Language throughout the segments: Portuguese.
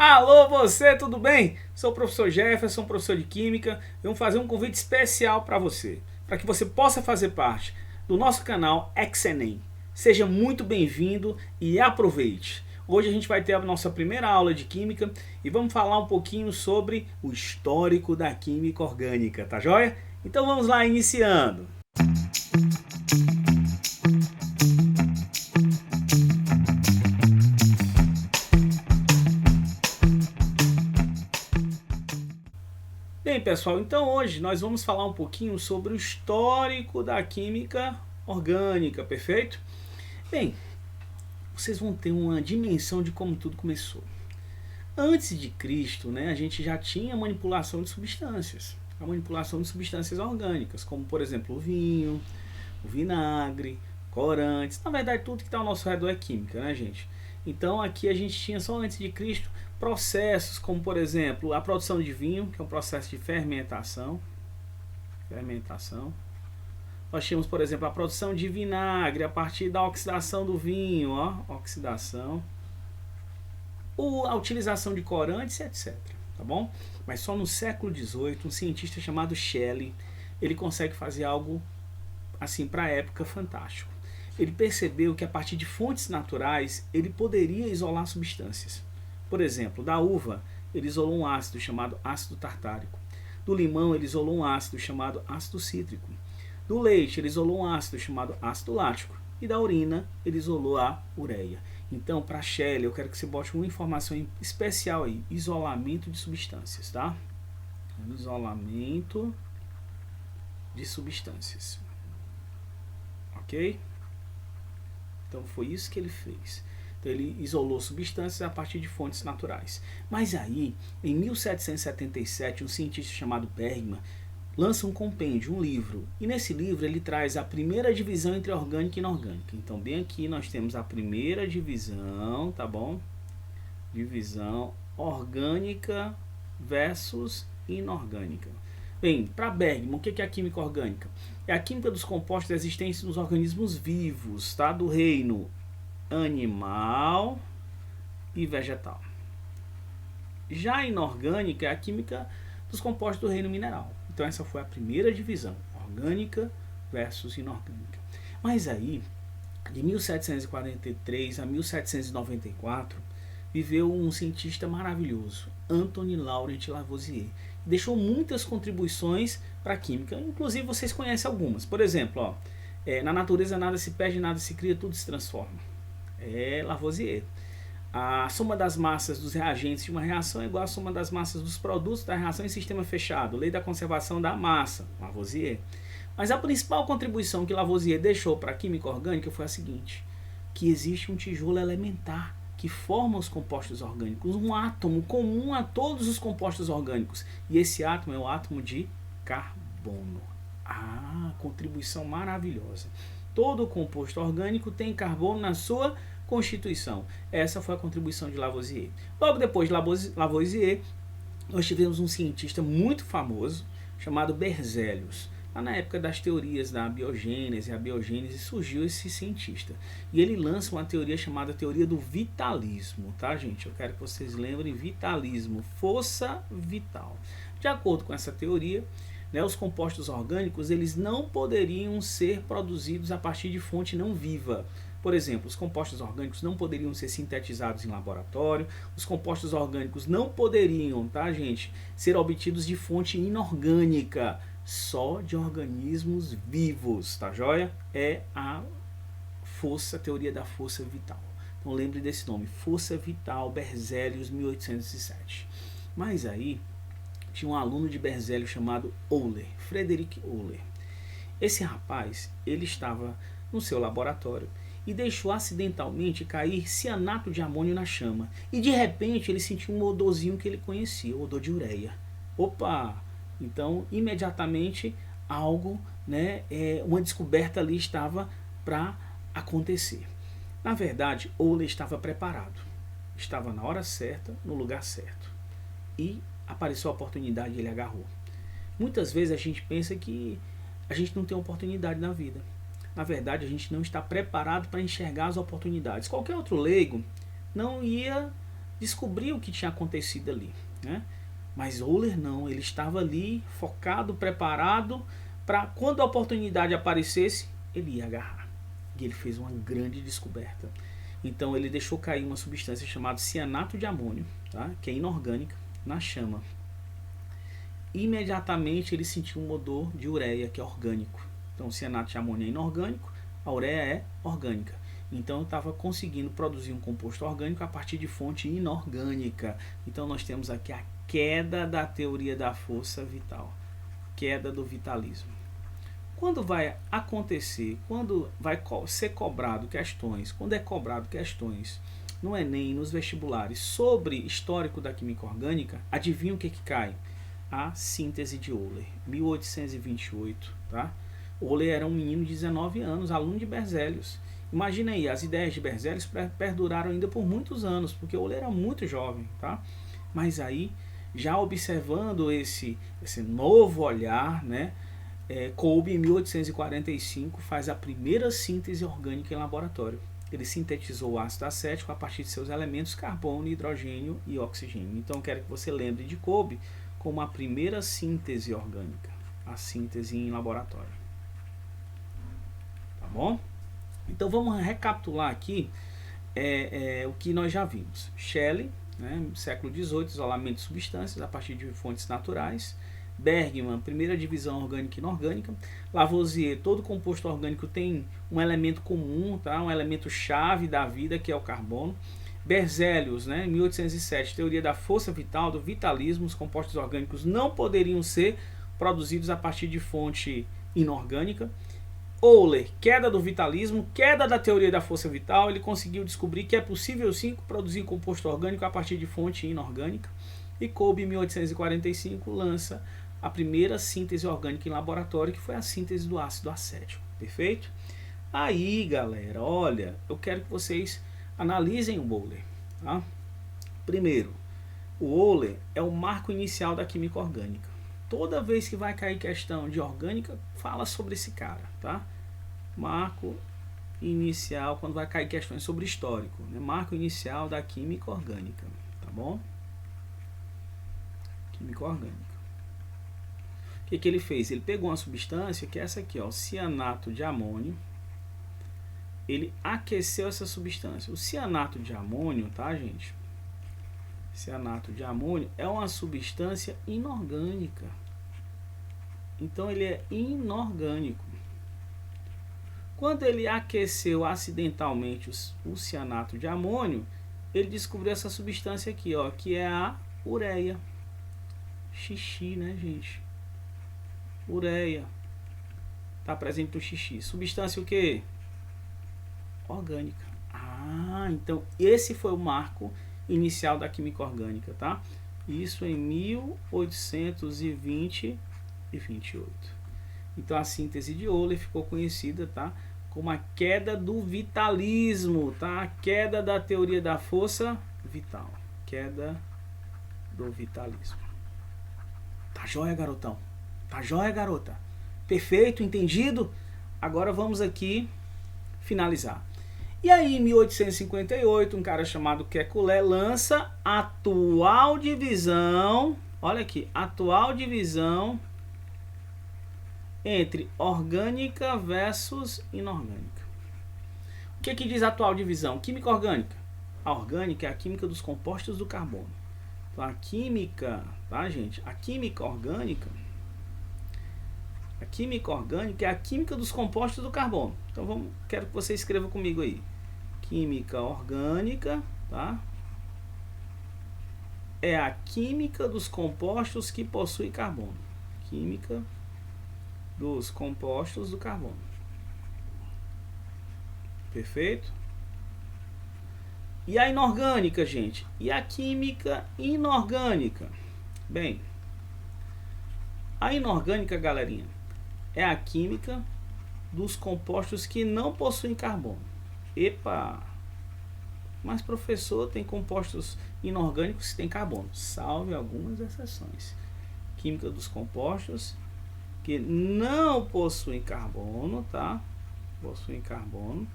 Alô, você, tudo bem? Sou o professor Jefferson, professor de Química. Vamos fazer um convite especial para você, para que você possa fazer parte do nosso canal Exenem. Seja muito bem-vindo e aproveite. Hoje a gente vai ter a nossa primeira aula de Química e vamos falar um pouquinho sobre o histórico da Química Orgânica, tá joia? Então vamos lá, iniciando. Bem, pessoal, então hoje nós vamos falar um pouquinho sobre o histórico da química orgânica, perfeito? Bem, vocês vão ter uma dimensão de como tudo começou. Antes de Cristo, né, a gente já tinha manipulação de substâncias, a manipulação de substâncias orgânicas, como por exemplo o vinho, o vinagre, corantes. Na verdade, tudo que está ao nosso redor é química, né, gente? Então aqui a gente tinha só antes de Cristo processos como, por exemplo, a produção de vinho, que é um processo de fermentação. Nós tínhamos, por exemplo, a produção de vinagre a partir da oxidação do vinho, ó, oxidação. A utilização de corantes, etc. Tá bom? Mas só no século XVIII, um cientista chamado Shelley, ele consegue fazer algo assim para a época fantástico. Ele percebeu que a partir de fontes naturais ele poderia isolar substâncias. Por exemplo, da uva ele isolou um ácido chamado ácido tartárico. Do limão ele isolou um ácido chamado ácido cítrico. Do leite ele isolou um ácido chamado ácido lático. E da urina ele isolou a ureia. Então, para Shelley, eu quero que você bote uma informação especial aí: isolamento de substâncias, tá? Isolamento de substâncias. Ok? Então foi isso que ele fez. Então ele isolou substâncias a partir de fontes naturais. Mas aí, em 1777, um cientista chamado Bergman lança um compêndio, um livro. E nesse livro ele traz a primeira divisão entre orgânica e inorgânica. Então bem aqui nós temos a primeira divisão, tá bom? Divisão orgânica versus inorgânica. Bem, para Bergman, o que é a química orgânica? É a química dos compostos existentes nos organismos vivos, tá? Do reino animal e vegetal. Já a inorgânica é a química dos compostos do reino mineral. Então essa foi a primeira divisão, orgânica versus inorgânica. Mas aí, de 1743 a 1794, viveu um cientista maravilhoso, Antoine Laurent Lavoisier. Deixou muitas contribuições para a química, inclusive vocês conhecem algumas. Por exemplo, ó, na natureza nada se perde, nada se cria, tudo se transforma. É Lavoisier. A soma das massas dos reagentes de uma reação é igual à soma das massas dos produtos da reação em sistema fechado. Lei da conservação da massa, Lavoisier. Mas a principal contribuição que Lavoisier deixou para a química orgânica foi a seguinte: que existe um tijolo elementar que forma os compostos orgânicos, um átomo comum a todos os compostos orgânicos. E esse átomo é o átomo de carbono. Ah, contribuição maravilhosa. Todo composto orgânico tem carbono na sua constituição. Essa foi a contribuição de Lavoisier. Logo depois de Lavoisier, nós tivemos um cientista muito famoso chamado Berzelius. Lá na época das teorias da biogênese, a biogênese, surgiu esse cientista. E ele lança uma teoria chamada teoria do vitalismo, tá, gente? Eu quero que vocês lembrem: vitalismo, força vital. De acordo com essa teoria, né, os compostos orgânicos eles não poderiam ser produzidos a partir de fonte não viva. Por exemplo, os compostos orgânicos não poderiam ser sintetizados em laboratório, os compostos orgânicos não poderiam, tá, gente, ser obtidos de fonte inorgânica, só de organismos vivos, tá joia? É a teoria da força vital. Então lembre desse nome, força vital, Berzelius, 1807. Mas aí tinha um aluno de Berzelius chamado Euler, Friedrich Euler. Esse rapaz, ele estava no seu laboratório e deixou acidentalmente cair cianato de amônio na chama. E de repente ele sentiu um odorzinho que ele conhecia, o odor de ureia. Opa! Então, imediatamente, algo, né, uma descoberta ali estava para acontecer. Na verdade, Euler estava preparado. Estava na hora certa, no lugar certo. E apareceu a oportunidade e ele agarrou. Muitas vezes a gente pensa que a gente não tem oportunidade na vida. Na verdade, a gente não está preparado para enxergar as oportunidades. Qualquer outro leigo não ia descobrir o que tinha acontecido ali, né? Mas Euler não, ele estava ali focado, preparado para quando a oportunidade aparecesse, ele ia agarrar. E ele fez uma grande descoberta. Então ele deixou cair uma substância chamada cianato de amônio, tá? Que é inorgânica, na chama. Imediatamente ele sentiu um odor de ureia, que é orgânico. Então o cianato de amônio é inorgânico, a ureia é orgânica. Então eu estava conseguindo produzir um composto orgânico a partir de fonte inorgânica. Então nós temos aqui a queda da teoria da força vital, queda do vitalismo. Quando vai acontecer, quando vai ser cobrado questões, quando é cobrado questões no Enem, nos vestibulares, sobre histórico da química orgânica, adivinha o que cai? A síntese de Euler, 1828, tá? Euler era um menino de 19 anos, aluno de Berzelius. Imagina aí, as ideias de Berzelius perduraram ainda por muitos anos, porque Euler era muito jovem, tá? Mas aí, já observando esse novo olhar, né? Kolbe, em 1845, faz a primeira síntese orgânica em laboratório. Ele sintetizou o ácido acético a partir de seus elementos carbono, hidrogênio e oxigênio. Então, eu quero que você lembre de Kolbe como a primeira síntese orgânica, a síntese em laboratório. Tá bom? Então, vamos recapitular aqui o que nós já vimos. Shelley, né, século XVIII, isolamento de substâncias a partir de fontes naturais. Bergman, primeira divisão orgânica e inorgânica. Lavoisier, todo composto orgânico tem um elemento comum, tá? Um elemento chave da vida, que é o carbono. Berzelius, né, 1807, teoria da força vital, do vitalismo. Os compostos orgânicos não poderiam ser produzidos a partir de fonte inorgânica. Euler, queda do vitalismo, queda da teoria da força vital. Ele conseguiu descobrir que é possível sim produzir composto orgânico a partir de fonte inorgânica. E Kolbe, em 1845, lança a primeira síntese orgânica em laboratório, que foi a síntese do ácido acético. Perfeito? Aí, galera, olha, eu quero que vocês analisem o Euler. Tá? Primeiro, o Euler é o marco inicial da química orgânica. Toda vez que vai cair questão de orgânica, fala sobre esse cara. Tá? Marco inicial, quando vai cair questões sobre histórico. Né? Marco inicial da química orgânica. Tá bom? Química orgânica. O que ele fez? Ele pegou uma substância, que é essa aqui, ó, cianato de amônio. Ele aqueceu essa substância. O cianato de amônio, tá, gente? Cianato de amônio é uma substância inorgânica. Então ele é inorgânico. Quando ele aqueceu acidentalmente o cianato de amônio, ele descobriu essa substância aqui, ó, que é a ureia. Xixi, né, gente? Ureia. Está presente no xixi. Substância o quê? Orgânica. Ah, então esse foi o marco inicial da química orgânica, tá? Isso em 1820 e 28. Então a síntese de Euler ficou conhecida, tá? Como a queda do vitalismo, tá? A queda da teoria da força vital. Queda do vitalismo. Tá joia, garotão? Tá joia, garota? Perfeito, entendido? Agora vamos aqui finalizar. E aí, em 1858, um cara chamado Kekulé lança a atual divisão, olha aqui, atual divisão entre orgânica versus inorgânica. O que diz a atual divisão? Química orgânica. A orgânica é a química dos compostos do carbono. Então, a química, tá, gente? A química orgânica é a química dos compostos do carbono. Então, quero que você escreva comigo aí. Química orgânica, tá? É a química dos compostos que possuem carbono. Química dos compostos do carbono. Perfeito? E a inorgânica, gente? E a química inorgânica? Bem, a inorgânica, galerinha, é a química dos compostos que não possuem carbono. Epa! Mas, professor, tem compostos inorgânicos que têm carbono. Salve algumas exceções. Química dos compostos que não possuem carbono, tá? Possuem carbono.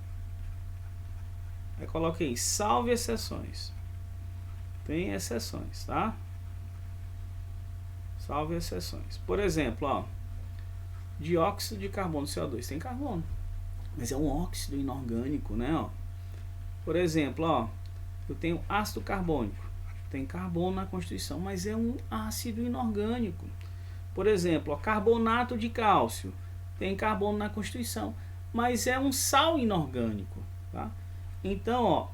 Aí coloca aí, salve exceções. Tem exceções, tá? Salve exceções. Por exemplo, ó, dióxido de carbono, CO2, tem carbono, mas é um óxido inorgânico, né? Ó. Por exemplo, ó, eu tenho ácido carbônico, tem carbono na constituição, mas é um ácido inorgânico. Por exemplo, ó, carbonato de cálcio, tem carbono na constituição, mas é um sal inorgânico, tá? Então, ó,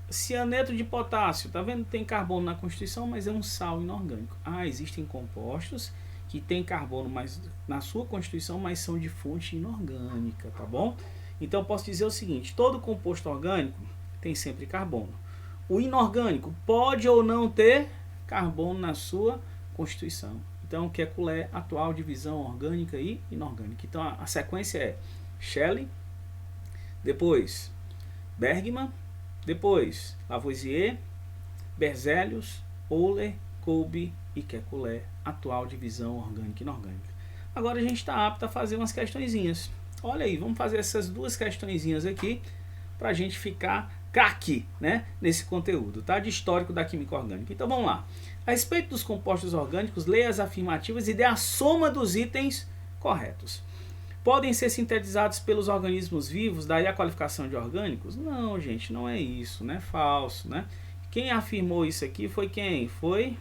cianeto de potássio, tá vendo? Tem carbono na constituição, mas é um sal inorgânico. Ah, existem compostos que tem carbono mas na sua constituição, mas são de fonte inorgânica, tá bom? Então eu posso dizer o seguinte: todo composto orgânico tem sempre carbono. O inorgânico pode ou não ter carbono na sua constituição. Então, Kekulé, atual divisão orgânica e inorgânica. Então a sequência é Shelley, depois Bergman, depois Lavoisier, Berzelius, Euler, Kolbe e Kekulé, atual divisão orgânica e inorgânica. Agora a gente está apto a fazer umas questõezinhas. Olha aí, vamos fazer essas duas questõezinhas aqui para a gente ficar craque, né, nesse conteúdo, tá? De histórico da química orgânica. Então vamos lá. A respeito dos compostos orgânicos, leia as afirmativas e dê a soma dos itens corretos. Podem ser sintetizados pelos organismos vivos, daí a qualificação de orgânicos? Não, gente, não é isso, né? Falso, né? Quem afirmou isso aqui foi quem? Foi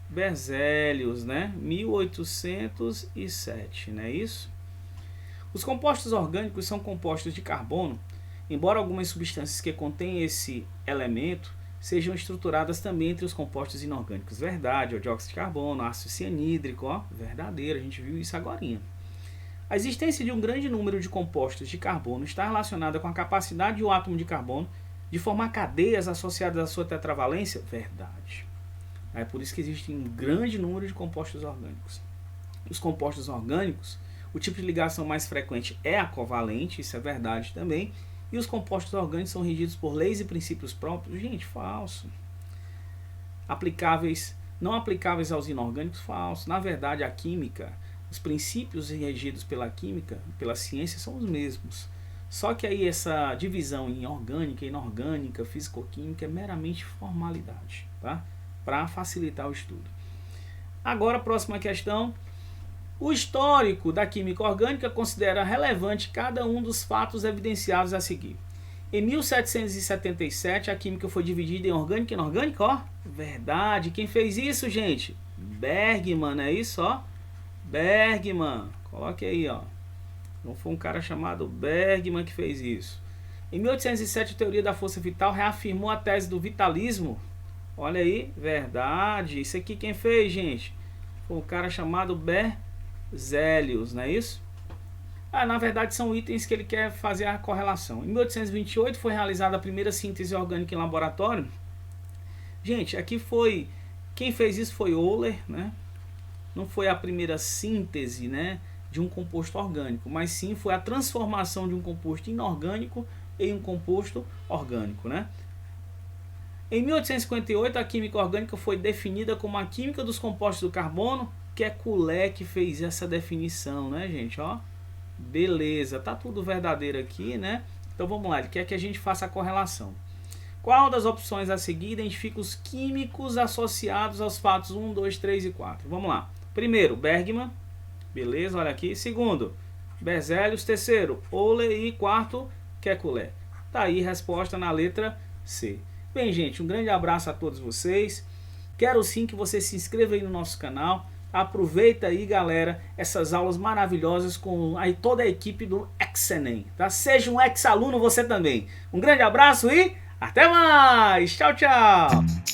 Berzelius, né? 1807, não é isso? Os compostos orgânicos são compostos de carbono, embora algumas substâncias que contêm esse elemento sejam estruturadas também entre os compostos inorgânicos. Verdade, o dióxido de carbono, ácido cianídrico, ó, verdadeiro, a gente viu isso agorinha. A existência de um grande número de compostos de carbono está relacionada com a capacidade de um átomo de carbono de formar cadeias associadas à sua tetravalência? Verdade. É por isso que existe um grande número de compostos orgânicos. Os compostos orgânicos, o tipo de ligação mais frequente é a covalente, isso é verdade também. E os compostos orgânicos são regidos por leis e princípios próprios? Gente, falso. Aplicáveis, não aplicáveis aos inorgânicos? Falso. Na verdade, a química, os princípios regidos pela química, pela ciência, são os mesmos. Só que aí essa divisão em orgânica, inorgânica, físico-química é meramente formalidade, tá? Para facilitar o estudo. Agora, a próxima questão. O histórico da química orgânica considera relevante cada um dos fatos evidenciados a seguir. Em 1777, a química foi dividida em orgânica e inorgânica, ó. Verdade. Quem fez isso, gente? Bergman, não é isso, ó? Bergman. Coloque aí, ó. Não foi um cara chamado Bergman que fez isso. Em 1807, a teoria da força vital reafirmou a tese do vitalismo. Olha aí, verdade. Isso aqui quem fez, gente? Foi um cara chamado Berzelius, não é isso? Ah, na verdade são itens que ele quer fazer a correlação. Em 1828 foi realizada a primeira síntese orgânica em laboratório. Gente, aqui foi... Quem fez isso foi Euler, né? Não foi a primeira síntese, né, de um composto orgânico, mas sim foi a transformação de um composto inorgânico em um composto orgânico, né? Em 1858, a química orgânica foi definida como a química dos compostos do carbono, que é Kekulé que fez essa definição, né, gente? Ó, beleza, tá tudo verdadeiro aqui, né? Então vamos lá, ele quer que a gente faça a correlação. Qual das opções a seguir identifica os químicos associados aos fatos 1, 2, 3 e 4? Vamos lá. Primeiro, Bergman. Beleza, olha aqui. Segundo, Berzelius. Terceiro, Euler. E quarto, Kekulé. Tá aí, resposta na letra C. Bem, gente, um grande abraço a todos vocês. Quero sim que você se inscreva aí no nosso canal. Aproveita aí, galera, essas aulas maravilhosas com aí toda a equipe do Exenem, tá? Seja um ex-aluno você também. Um grande abraço e até mais! Tchau, tchau!